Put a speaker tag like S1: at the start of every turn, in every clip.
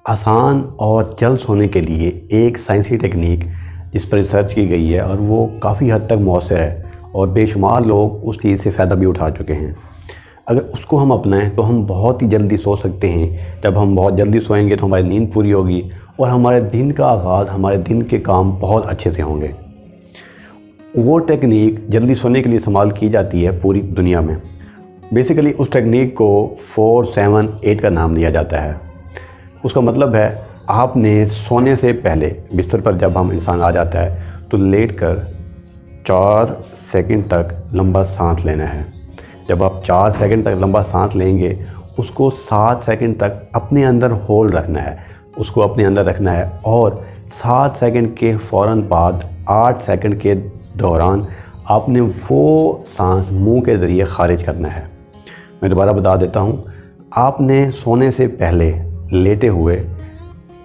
S1: آسان اور جلد سونے کے لیے ایک سائنسی ٹیکنیک جس پر ریسرچ کی گئی ہے اور وہ کافی حد تک مؤثر ہے اور بے شمار لوگ اس چیز سے فائدہ بھی اٹھا چکے ہیں۔ اگر اس کو ہم اپنائیں تو ہم بہت ہی جلدی سو سکتے ہیں۔ جب ہم بہت جلدی سوئیں گے تو ہماری نیند پوری ہوگی اور ہمارے دن کا آغاز، ہمارے دن کے کام بہت اچھے سے ہوں گے۔ وہ ٹیکنیک جلدی سونے کے لیے استعمال کی جاتی ہے پوری دنیا میں۔ بیسیکلی اس ٹیکنیک کو 4-7-8 کا نام دیا جاتا ہے۔ اس کا مطلب ہے آپ نے سونے سے پہلے بستر پر جب ہم انسان آ جاتا ہے تو لیٹ کر 4 سیکنڈ تک لمبا سانس لینا ہے۔ جب آپ 4 سیکنڈ تک لمبا سانس لیں گے اس کو 7 سیکنڈ تک اپنے اندر ہولڈ رکھنا ہے، اس کو اپنے اندر رکھنا ہے اور 7 سیکنڈ کے فوراً بعد 8 سیکنڈ کے دوران آپ نے وہ سانس منہ کے ذریعے خارج کرنا ہے۔ میں دوبارہ بتا دیتا ہوں، آپ نے سونے سے پہلے لیٹے ہوئے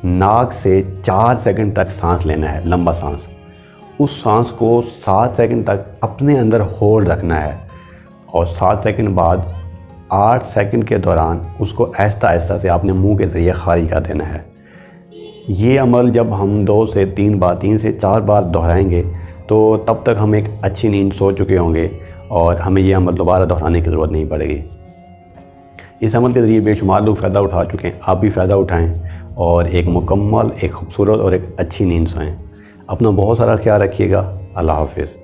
S1: ناک سے 4 سیکنڈ تک سانس لینا ہے، لمبا سانس۔ اس سانس کو 7 سیکنڈ تک اپنے اندر ہولڈ رکھنا ہے اور 7 سیکنڈ بعد 8 سیکنڈ کے دوران اس کو آہستہ آہستہ سے آپ نے منہ کے ذریعے خارج کر دینا ہے۔ یہ عمل جب ہم 2 سے 3 بار 3 سے 4 بار دہرائیں گے تو تب تک ہم ایک اچھی نیند سو چکے ہوں گے اور ہمیں یہ عمل دوبارہ دہرانے کی ضرورت نہیں پڑے گی۔ اس عمل کے ذریعے بے شمار لوگ فائدہ اٹھا چکے ہیں، آپ بھی فائدہ اٹھائیں اور ایک مکمل، ایک خوبصورت اور ایک اچھی نیند سوئیں۔ اپنا بہت سارا خیال رکھیے گا۔ اللہ حافظ۔